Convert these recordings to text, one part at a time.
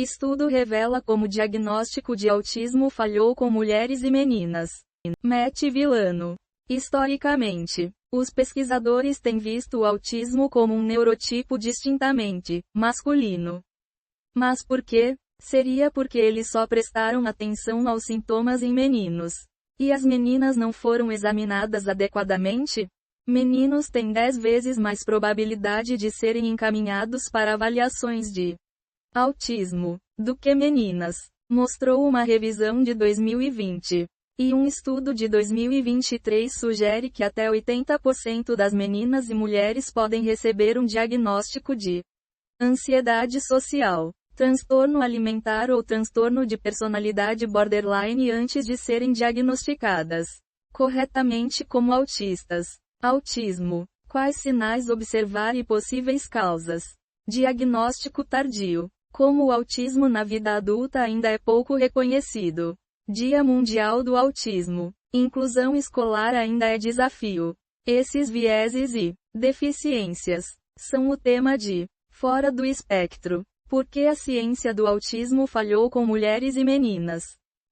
Estudo revela como o diagnóstico de autismo falhou com mulheres e meninas. Matt Villano. Historicamente, os pesquisadores têm visto o autismo como um neurotipo distintamente masculino. Mas por quê? Seria porque eles só prestaram atenção aos sintomas em meninos. E as meninas não foram examinadas adequadamente? Meninos têm 10 vezes mais probabilidade de serem encaminhados para avaliações de autismo do que meninas, mostrou uma revisão de 2020. E um estudo de 2023 sugere que até 80% das meninas e mulheres podem receber um diagnóstico de ansiedade social, transtorno alimentar ou transtorno de personalidade borderline antes de serem diagnosticadas corretamente como autistas. Autismo. Quais sinais observar e possíveis causas? Diagnóstico tardio. Como o autismo na vida adulta ainda é pouco reconhecido. Dia Mundial do Autismo. Inclusão escolar ainda é desafio. Esses vieses e deficiências são o tema de Fora do Espectro. Por que a ciência do autismo falhou com mulheres e meninas?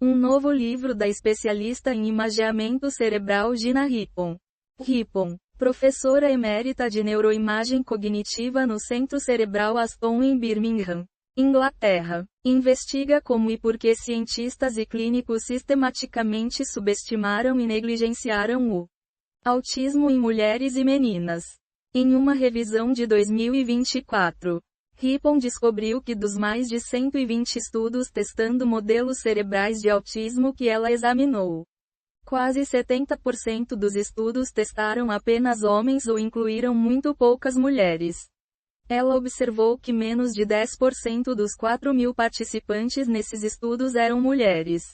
Um novo livro da especialista em imageamento cerebral Gina Rippon. Rippon, professora emérita de neuroimagem cognitiva no Centro Cerebral Aston em Birmingham, Inglaterra, investiga como e por que cientistas e clínicos sistematicamente subestimaram e negligenciaram o autismo em mulheres e meninas. Em uma revisão de 2024, Rippon descobriu que dos mais de 120 estudos testando modelos cerebrais de autismo que ela examinou, quase 70% dos estudos testaram apenas homens ou incluíram muito poucas mulheres. Ela observou que menos de 10% dos 4.000 participantes nesses estudos eram mulheres.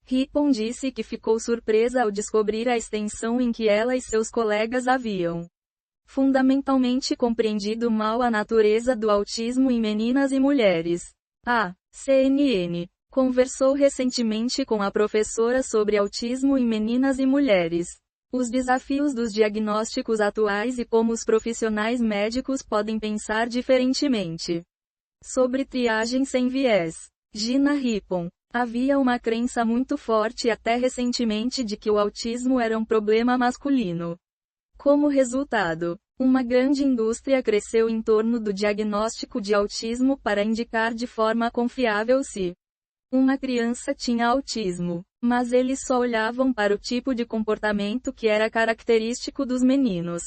Rippon disse que ficou surpresa ao descobrir a extensão em que ela e seus colegas haviam fundamentalmente compreendido mal a natureza do autismo em meninas e mulheres. A CNN conversou recentemente com a professora sobre autismo em meninas e mulheres, os desafios dos diagnósticos atuais e como os profissionais médicos podem pensar diferentemente sobre triagem sem viés. Gina Rippon. Havia uma crença muito forte até recentemente de que o autismo era um problema masculino. Como resultado, uma grande indústria cresceu em torno do diagnóstico de autismo para indicar de forma confiável se uma criança tinha autismo, mas eles só olhavam para o tipo de comportamento que era característico dos meninos.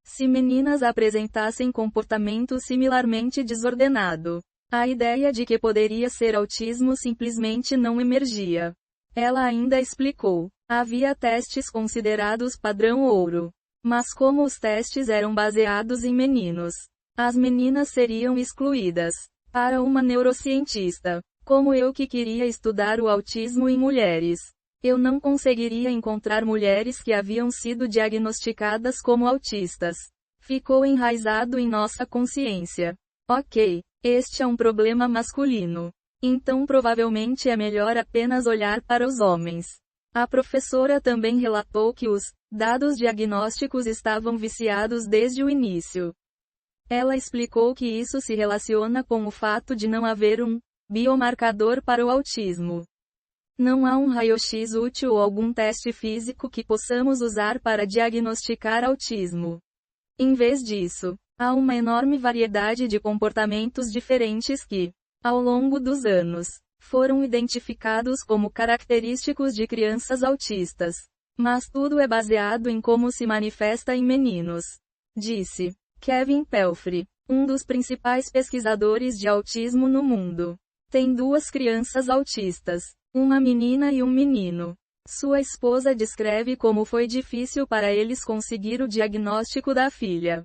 Se meninas apresentassem comportamento similarmente desordenado, a ideia de que poderia ser autismo simplesmente não emergia. Ela ainda explicou: havia testes considerados padrão ouro. Mas como os testes eram baseados em meninos, as meninas seriam excluídas. Para uma neurocientista, como eu que queria estudar o autismo em mulheres, eu não conseguiria encontrar mulheres que haviam sido diagnosticadas como autistas. Ficou enraizado em nossa consciência. Ok, este é um problema masculino. Então provavelmente é melhor apenas olhar para os homens. A professora também relatou que os dados diagnósticos estavam viciados desde o início. Ela explicou que isso se relaciona com o fato de não haver um biomarcador para o autismo. Não há um raio-x útil ou algum teste físico que possamos usar para diagnosticar autismo. Em vez disso, há uma enorme variedade de comportamentos diferentes que, ao longo dos anos, foram identificados como característicos de crianças autistas. Mas tudo é baseado em como se manifesta em meninos, disse Kevin Pelfrey, um dos principais pesquisadores de autismo no mundo. Tem 2 crianças autistas, uma menina e um menino. Sua esposa descreve como foi difícil para eles conseguir o diagnóstico da filha.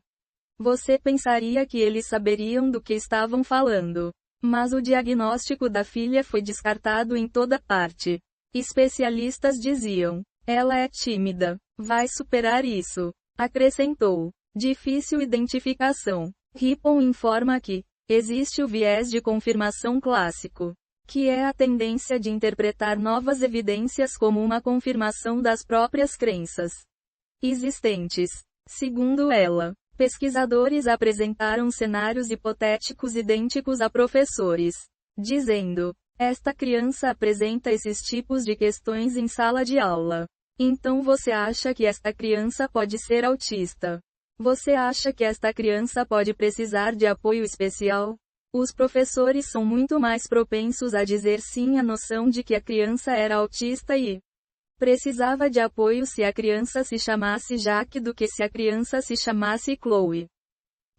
Você pensaria que eles saberiam do que estavam falando. Mas o diagnóstico da filha foi descartado em toda parte. Especialistas diziam: ela é tímida, vai superar isso. Acrescentou: difícil identificação. Rippon informa que existe o viés de confirmação clássico, que é a tendência de interpretar novas evidências como uma confirmação das próprias crenças existentes. Segundo ela, pesquisadores apresentaram cenários hipotéticos idênticos a professores dizendo: esta criança apresenta esses tipos de questões em sala de aula. Então você acha que esta criança pode ser autista? Você acha que esta criança pode precisar de apoio especial? Os professores são muito mais propensos a dizer sim à noção de que a criança era autista e precisava de apoio se a criança se chamasse Jaque do que se a criança se chamasse Chloe.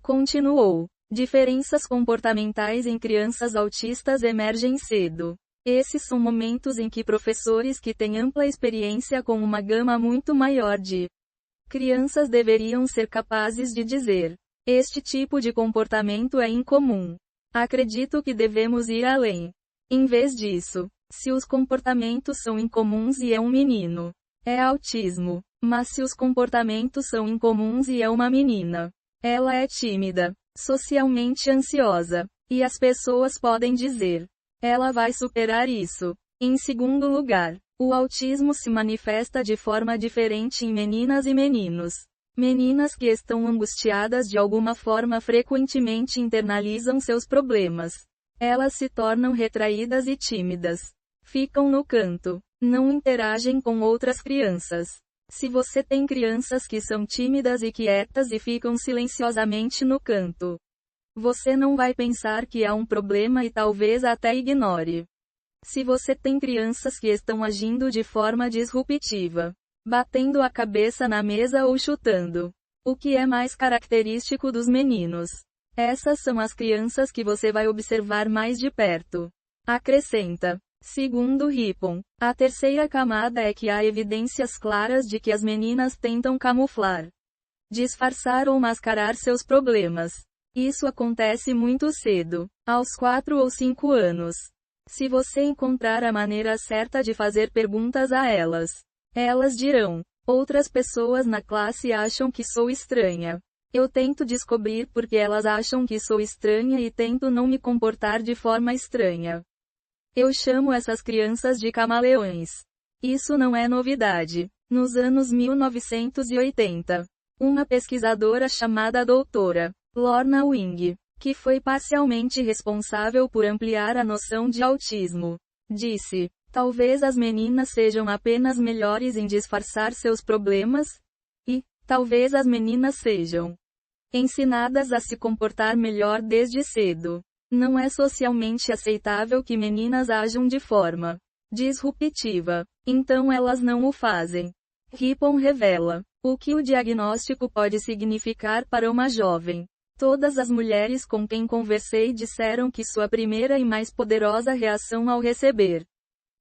Continuou. Diferenças comportamentais em crianças autistas emergem cedo. Esses são momentos em que professores que têm ampla experiência com uma gama muito maior de crianças deveriam ser capazes de dizer: este tipo de comportamento é incomum. Acredito que devemos ir além. Em vez disso, se os comportamentos são incomuns e é um menino, é autismo. Mas se os comportamentos são incomuns e é uma menina, ela é tímida, socialmente ansiosa, e as pessoas podem dizer: ela vai superar isso. Em segundo lugar, o autismo se manifesta de forma diferente em meninas e meninos. Meninas que estão angustiadas de alguma forma frequentemente internalizam seus problemas. Elas se tornam retraídas e tímidas. Ficam no canto. Não interagem com outras crianças. Se você tem crianças que são tímidas e quietas e ficam silenciosamente no canto, você não vai pensar que há um problema e talvez até ignore. Se você tem crianças que estão agindo de forma disruptiva, batendo a cabeça na mesa ou chutando, o que é mais característico dos meninos, essas são as crianças que você vai observar mais de perto. Acrescenta. Segundo Rippon, a terceira camada é que há evidências claras de que as meninas tentam camuflar, disfarçar ou mascarar seus problemas. Isso acontece muito cedo, aos 4 ou 5 anos. Se você encontrar a maneira certa de fazer perguntas a elas, elas dirão: outras pessoas na classe acham que sou estranha. Eu tento descobrir por que elas acham que sou estranha e tento não me comportar de forma estranha. Eu chamo essas crianças de camaleões. Isso não é novidade. Nos anos 1980, uma pesquisadora chamada Doutora Lorna Wing, que foi parcialmente responsável por ampliar a noção de autismo, disse: talvez as meninas sejam apenas melhores em disfarçar seus problemas, e talvez as meninas sejam ensinadas a se comportar melhor desde cedo. Não é socialmente aceitável que meninas ajam de forma disruptiva, então elas não o fazem. Rippon revela o que o diagnóstico pode significar para uma jovem. Todas as mulheres com quem conversei disseram que sua primeira e mais poderosa reação ao receber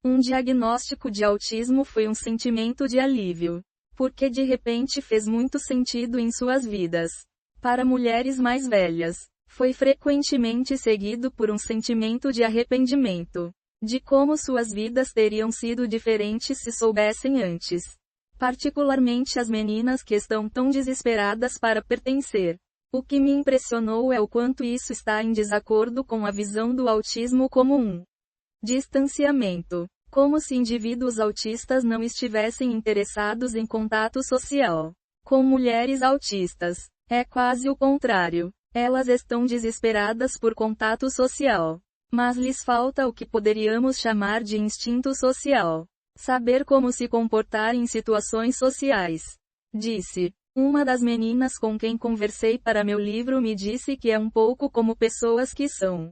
um diagnóstico de autismo foi um sentimento de alívio, porque de repente fez muito sentido em suas vidas. Para mulheres mais velhas, foi frequentemente seguido por um sentimento de arrependimento, de como suas vidas teriam sido diferentes se soubessem antes. Particularmente as meninas que estão tão desesperadas para pertencer. O que me impressionou é o quanto isso está em desacordo com a visão do autismo como um distanciamento, como se indivíduos autistas não estivessem interessados em contato social com mulheres autistas. É quase o contrário. Elas estão desesperadas por contato social, mas lhes falta o que poderíamos chamar de instinto social. Saber como se comportar em situações sociais. Disse. Uma das meninas com quem conversei para meu livro me disse que é um pouco como pessoas que são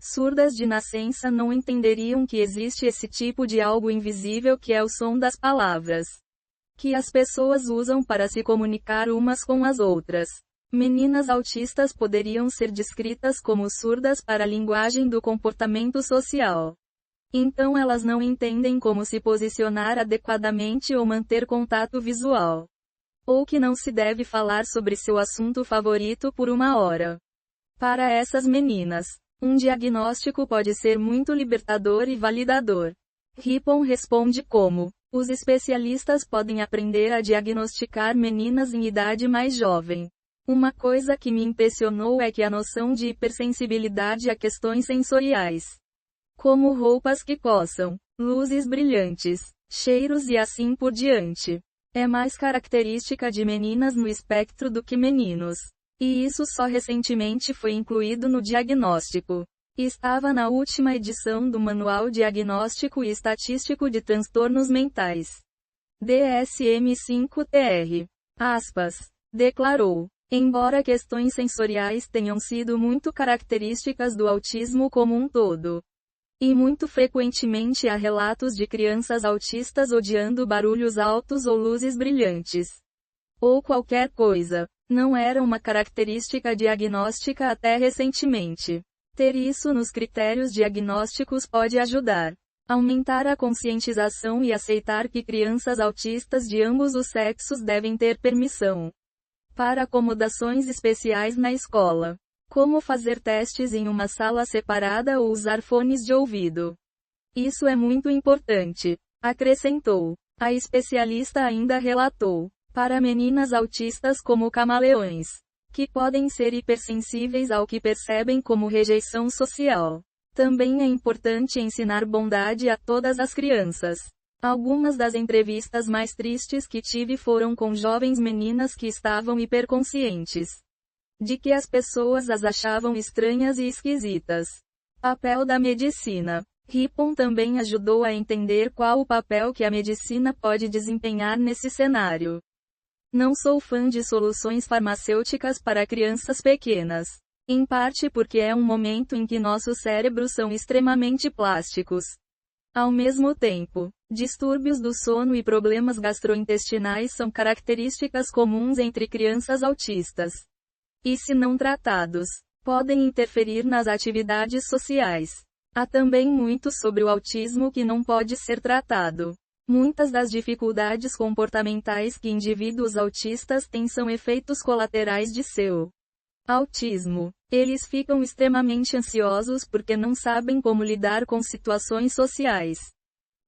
surdas de nascença não entenderiam que existe esse tipo de algo invisível que é o som das palavras que as pessoas usam para se comunicar umas com as outras. Meninas autistas poderiam ser descritas como surdas para a linguagem do comportamento social. Então elas não entendem como se posicionar adequadamente ou manter contato visual. Ou que não se deve falar sobre seu assunto favorito por 1 hora. Para essas meninas, um diagnóstico pode ser muito libertador e validador. Rippon responde como: os especialistas podem aprender a diagnosticar meninas em idade mais jovem. Uma coisa que me impressionou é que a noção de hipersensibilidade a questões sensoriais, como roupas que coçam, luzes brilhantes, cheiros e assim por diante, é mais característica de meninas no espectro do que meninos. E isso só recentemente foi incluído no diagnóstico. Estava na última edição do Manual Diagnóstico e Estatístico de Transtornos Mentais. DSM-5-TR. Aspas. Declarou. Embora questões sensoriais tenham sido muito características do autismo como um todo, e muito frequentemente há relatos de crianças autistas odiando barulhos altos ou luzes brilhantes, ou qualquer coisa, não era uma característica diagnóstica até recentemente. Ter isso nos critérios diagnósticos pode ajudar a aumentar a conscientização e aceitar que crianças autistas de ambos os sexos devem ter permissão para acomodações especiais na escola, como fazer testes em uma sala separada ou usar fones de ouvido. Isso é muito importante, acrescentou. A especialista ainda relatou, para meninas autistas como camaleões, que podem ser hipersensíveis ao que percebem como rejeição social. Também é importante ensinar bondade a todas as crianças. Algumas das entrevistas mais tristes que tive foram com jovens meninas que estavam hiperconscientes de que as pessoas as achavam estranhas e esquisitas. Papel da medicina. Rippon também ajudou a entender qual o papel que a medicina pode desempenhar nesse cenário. Não sou fã de soluções farmacêuticas para crianças pequenas. Em parte porque é um momento em que nossos cérebros são extremamente plásticos. Ao mesmo tempo, distúrbios do sono e problemas gastrointestinais são características comuns entre crianças autistas. E se não tratados, podem interferir nas atividades sociais. Há também muito sobre o autismo que não pode ser tratado. Muitas das dificuldades comportamentais que indivíduos autistas têm são efeitos colaterais de seu autismo. Eles ficam extremamente ansiosos porque não sabem como lidar com situações sociais.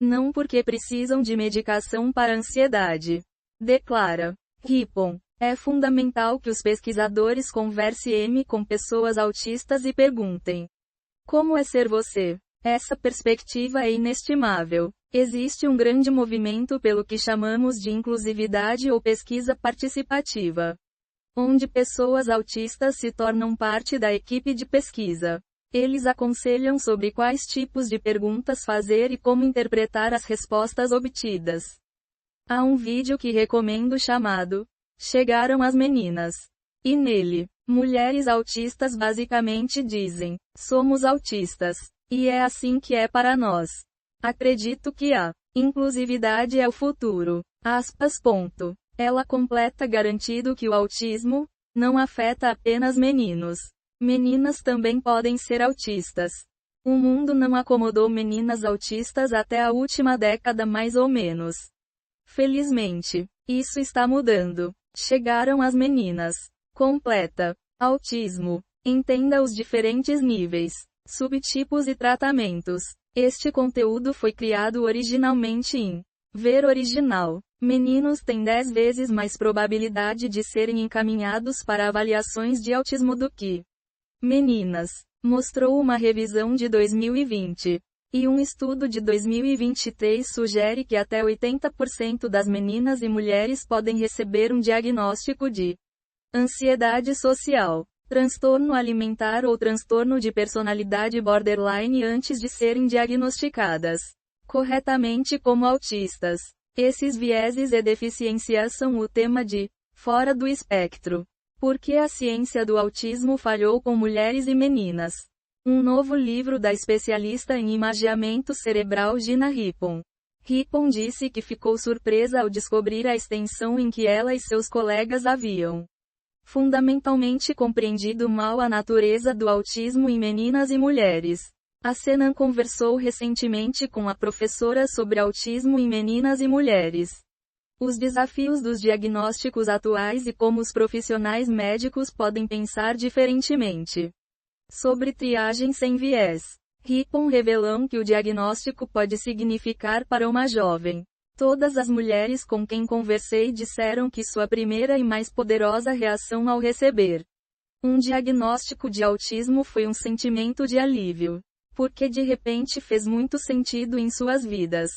Não porque precisam de medicação para ansiedade. Declara Rippon. É fundamental que os pesquisadores conversem com pessoas autistas e perguntem: como é ser você? Essa perspectiva é inestimável. Existe um grande movimento pelo que chamamos de inclusividade ou pesquisa participativa, onde pessoas autistas se tornam parte da equipe de pesquisa. Eles aconselham sobre quais tipos de perguntas fazer e como interpretar as respostas obtidas. Há um vídeo que recomendo chamado Chegaram as Meninas. E nele, mulheres autistas basicamente dizem: somos autistas. E é assim que é para nós. Acredito que a inclusividade é o futuro. Aspas. Ela completa garantindo que o autismo não afeta apenas meninos. Meninas também podem ser autistas. O mundo não acomodou meninas autistas até a última década mais ou menos. Felizmente, isso está mudando. Chegaram as meninas. Completa. Autismo. Entenda os diferentes níveis, subtipos e tratamentos. Este conteúdo foi criado originalmente em Ver Original. Meninos têm 10 vezes mais probabilidade de serem encaminhados para avaliações de autismo do que meninas, mostrou uma revisão de 2020. E um estudo de 2023 sugere que até 80% das meninas e mulheres podem receber um diagnóstico de ansiedade social, transtorno alimentar ou transtorno de personalidade borderline antes de serem diagnosticadas corretamente como autistas. Esses vieses e deficiências são o tema de Fora do Espectro. Por que a ciência do autismo falhou com mulheres e meninas? Um novo livro da especialista em imageamento cerebral Gina Rippon. Rippon disse que ficou surpresa ao descobrir a extensão em que ela e seus colegas haviam fundamentalmente compreendido mal a natureza do autismo em meninas e mulheres. A Senan conversou recentemente com a professora sobre autismo em meninas e mulheres, os desafios dos diagnósticos atuais e como os profissionais médicos podem pensar diferentemente sobre triagem sem viés. Rippon revelou que o diagnóstico pode significar para uma jovem. Todas as mulheres com quem conversei disseram que sua primeira e mais poderosa reação ao receber um diagnóstico de autismo foi um sentimento de alívio, porque de repente fez muito sentido em suas vidas.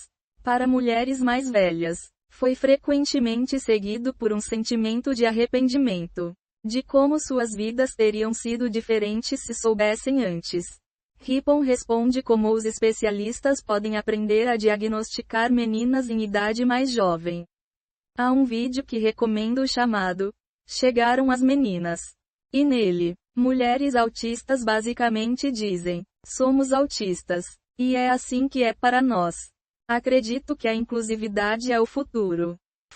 Para mulheres mais velhas, foi frequentemente seguido por um sentimento de arrependimento, de como suas vidas teriam sido diferentes se soubessem antes. Rippon responde como os especialistas podem aprender a diagnosticar meninas em idade mais jovem. Há um vídeo que recomendo chamado Chegaram as Meninas. E nele, mulheres autistas basicamente dizem: somos autistas. E é assim que é para nós. Acredito que a inclusividade é o futuro.